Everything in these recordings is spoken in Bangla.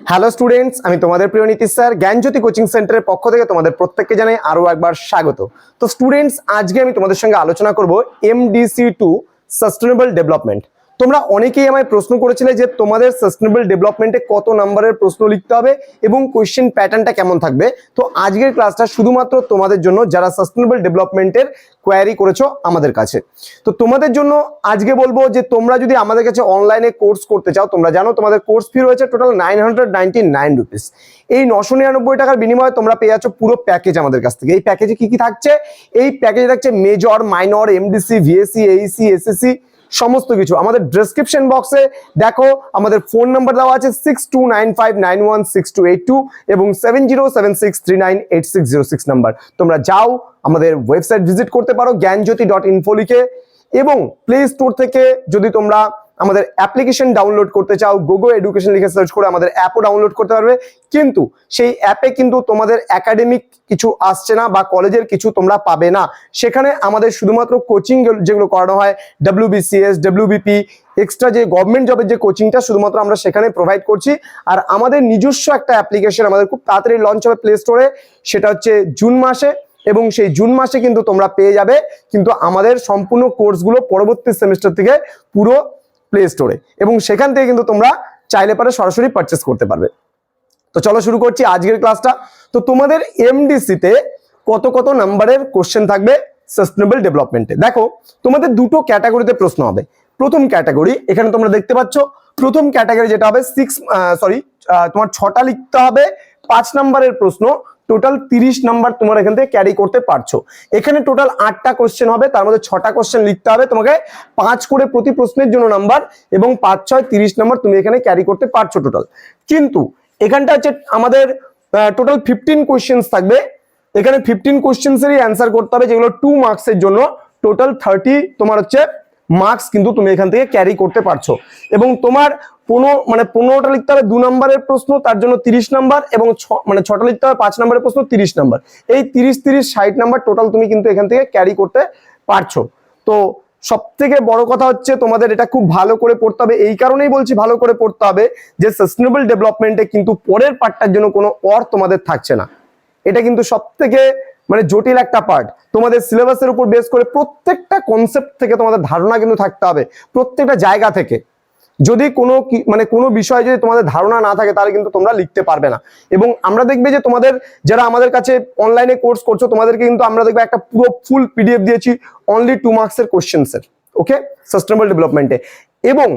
হ্যালো স্টুডেন্টস, আমি তোমাদের প্রিয় নীতিশ স্যার জ্ঞানজ্যোতি কোচিং সেন্টারের পক্ষ থেকে তোমাদের প্রত্যেককে জানাই আরো একবার স্বাগত। তো স্টুডেন্টস, আজকে আমি তোমাদের সঙ্গে আলোচনা করব MDC2 সাস্টেনেবল ডেভেলপমেন্ট। তোমরা অনেকেই আমায় প্রশ্ন করেছিলে যে তোমাদের সাস্টেনেবল ডেভেলপমেন্টে কত নম্বরের প্রশ্ন লিখতে হবে এবং কোশ্চেন প্যাটার্নটা কেমন থাকবে। তো আজকের ক্লাসটা শুধুমাত্র তোমাদের জন্য যারা সাস্টেনেবল ডেভেলপমেন্টের কোয়ারি করেছো আমাদের কাছে। তো তোমাদের জন্য আজকে বলবো যে তোমরা যদি আমাদের কাছে অনলাইনে কোর্স করতে চাও, তোমরা জানো তোমাদের কোর্স ফি রয়েছে টোটাল 999 রুপিস। এই 999 টাকার বিনিময়ে তোমরা পেয়ে যাচ্ছ পুরো প্যাকেজ আমাদের কাছ থেকে। এই প্যাকেজে কি কি থাকছে? এই প্যাকেজে থাকছে major, minor, MDC, VSC, AEC, SSC সমস্ত কিছু। আমাদের ডেসক্রিপশন বক্সে দেখো আমাদের ফোন নাম্বার দেওয়া আছে 6295916282 এবং 7076398606 নাম্বার। তোমরা যাও আমাদের ওয়েবসাইট ভিজিট করতে পারো জ্ঞানজ্যোতি.info লিখে, এবং প্লে স্টোর থেকে যদি তোমরা আমাদের অ্যাপ্লিকেশন ডাউনলোড করতে চাও গোগো এডুকেশন লিখে সার্চ করে আমাদের অ্যাপও ডাউনলোড করতে পারবে। কিন্তু সেই অ্যাপে কিন্তু তোমাদের একাডেমিক কিছু আসছে না বা কলেজের কিছু তোমরা পাবে না। সেখানে আমাদের শুধুমাত্র কোচিং যেগুলো করানো হয় WBCS, WBP, এক্সট্রা যে গভর্নমেন্ট জবের যে কোচিংটা শুধুমাত্র আমরা সেখানে প্রোভাইড করছি। আর আমাদের নিজস্ব একটা অ্যাপ্লিকেশন আমাদের খুব তাড়াতাড়ি লঞ্চ হবে প্লে স্টোরে, সেটা হচ্ছে জুন মাসে, এবং সেই জুন মাসে কিন্তু তোমরা পেয়ে যাবে কিন্তু আমাদের সম্পূর্ণ কোর্সগুলো পরবর্তী সেমিস্টার থেকে পুরো প্লে স্টোরে, এবং সেখান থেকে কিন্তু তোমরা চাইলে পারে সরাসরি পারচেস করতে পারবে। তো চলো শুরু করছি আজকের ক্লাসটা। তো তোমাদের MDC-তে কত কত নাম্বারের কোশ্চেন থাকবে সাস্টেনেবল ডেভেলপমেন্টে? দেখো, তোমাদের দুটো ক্যাটাগরিতে প্রশ্ন হবে। প্রথম ক্যাটাগরি এখানে তোমরা দেখতে পাচ্ছ, প্রথম ক্যাটাগরি যেটা হবে তোমার 6টা লিখতে হবে 5 নাম্বারের প্রশ্ন, টোটাল 30 নাম্বার তোমার এখান থেকে ক্যারি করতে পারছো। এখানে টোটাল 8টা কোশ্চেন হবে, তার মধ্যে 6টা কোশ্চেন লিখতে হবে তোমাকে, 5 করে প্রতি প্রশ্নের জন্য নাম্বার, এবং 5 6 30 নাম্বার তুমি এখানে ক্যারি করতে পারছো টোটাল। কিন্তু এখানটা হচ্ছে আমাদের টোটাল 15 কোশ্চেন থাকবে। এখানে 15 কোশ্চেন্সেরই অ্যান্সার করতে হবে, যেগুলো 2 মার্কসের জন্য। টোটাল 30 তোমার হচ্ছে মার্কস কিন্তু তুমি এখান থেকে ক্যারি করতে পারছো। এবং তোমার 15টা লিখতে হবে 2 নম্বরের প্রশ্ন, তার জন্য 30 নাম্বার, এবং 6টা লিখতে হবে 5 নম্বরের প্রশ্ন, 30 নাম্বার। এই 30 30 60 নাম্বার টোটাল তুমি কিন্তু এখান থেকে ক্যারি করতে পারছো। তো সব থেকে বড় কথা হচ্ছে তোমাদের এটা খুব ভালো করে পড়তে হবে। এই কারণেই বলছি ভালো করে পড়তে হবে যে সাস্টেনেবল ডেভেলপমেন্টে কিন্তু পরের পার্টটার জন্য কোনো তোমাদের থাকছে না। এটা কিন্তু সব থেকে জটিল একটা পার্ট। তোমাদের সিলেবাসের উপর বেস করে প্রত্যেকটা কনসেপ্ট থেকে তোমাদের ধারণা কিন্তু থাকতে হবে, প্রত্যেকটা জায়গা থেকে। যদি কোনো বিষয়ে যদি তোমাদের ধারণা না থাকে তাহলে কিন্তু তোমরা লিখতে পারবে না। এবং আমরা দেখবে যে তোমাদের যারা আমাদের কাছে অনলাইনে কোর্স করছো তোমাদেরকে কিন্তু আমরা দেখবে একটা পুরো ফুল PDF দিয়েছি অনলি 2 মার্কসের কোশ্চেন্সের, ওকে, সাস্টেনেবল ডেভেলপমেন্টে। এবং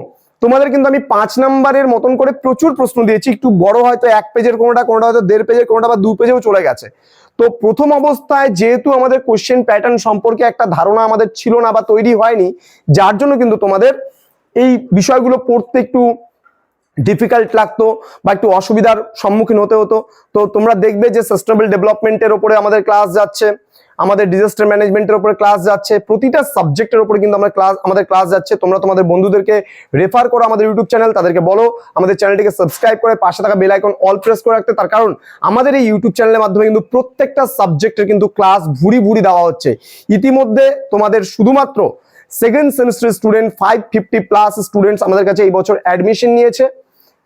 তোমাদের কিন্তু আমি 5 নাম্বারের মতন করে প্রচুর প্রশ্ন দিয়েছি, একটু বড় হয়তো 1 পেজের, কোনোটা হয়তো 1.5 পেজের, কোনোটা বা 2 পেজেও চলে গেছে। তো প্রথম অবস্থায় যেহেতু আমাদের কোশ্চেন প্যাটার্ন সম্পর্কে একটা ধারণা আমাদের ছিল না বা তৈরি হয়নি, যার জন্য কিন্তু তোমাদের এই বিষয়গুলো পড়তে একটু ডিফিকাল্ট লাগতো বা একটু অসুবিধার সম্মুখীন হতে হতো। তো তোমরা দেখবে যে সাস্টেনেবল ডেভেলপমেন্টের উপরে আমাদের ক্লাস যাচ্ছে, আমাদের ডিজাস্টার ম্যানেজমেন্টের উপরে ক্লাস যাচ্ছে, প্রতিটা সাবজেক্টের উপরে কিন্তু আমাদের ক্লাস যাচ্ছে। তোমরা তোমাদের বন্ধুদেরকে রেফার করো আমাদের ইউটিউব চ্যানেল, তাদেরকে বলো আমাদের চ্যানেলটিকে সাবস্ক্রাইব করে পাশে থাকা বেল আইকন অল প্রেস করে রাখতে। তার কারণ আমাদের এই ইউটিউব চ্যানেলের মাধ্যমে কিন্তু প্রত্যেকটা সাবজেক্টের কিন্তু ক্লাস ভুরি দেওয়া হচ্ছে। ইতিমধ্যে তোমাদের শুধুমাত্র সেকেন্ড সেমিস্টার স্টুডেন্ট 550+ স্টুডেন্টস আমাদের কাছে এই বছর অ্যাডমিশন নিয়েছে,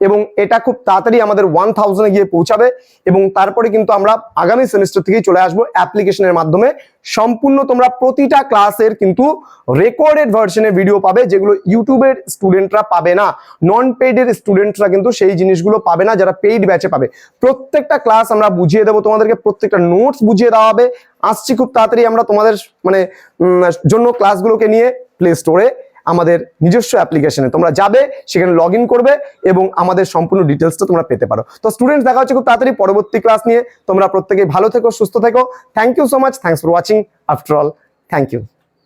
এবং এটা খুব তাড়াতাড়ি আমাদের 1000-এ গিয়ে পৌঁছাবে। এবং তারপরে কিন্তু আমরা আগামী সেমিস্টার থেকেই চলে আসবো অ্যাপ্লিকেশনের মাধ্যমে। সম্পূর্ণ তোমরা প্রতিটা ক্লাসের কিন্তু রেকর্ডেড ভার্সনে ভিডিও পাবে, যেগুলো ইউটিউবের স্টুডেন্টরা পাবে না। নন পেইডের স্টুডেন্টরা কিন্তু সেই জিনিসগুলো পাবে না, যারা পেইড ব্যাচে পাবে। প্রত্যেকটা ক্লাস আমরা বুঝিয়ে দেবো তোমাদেরকে, প্রত্যেকটা নোটস বুঝিয়ে দেওয়া হবে। আসছি খুব তাড়াতাড়ি আমরা তোমাদের জন্য ক্লাসগুলোকে নিয়ে প্লে স্টোরে আমাদের নিজস্ব অ্যাপ্লিকেশনে তোমরা যাবে, সেখানে লগ ইন করবে এবং আমাদের সম্পূর্ণ ডিটেলসটা তোমরা পেতে পারো। তো স্টুডেন্টস, দেখা হচ্ছে খুব তাড়াতাড়ি পরবর্তী ক্লাস নিয়ে। তোমরা প্রত্যেকেই ভালো থেকো, সুস্থ থেকো। Thank you so much, thanks for watching. After all, thank you.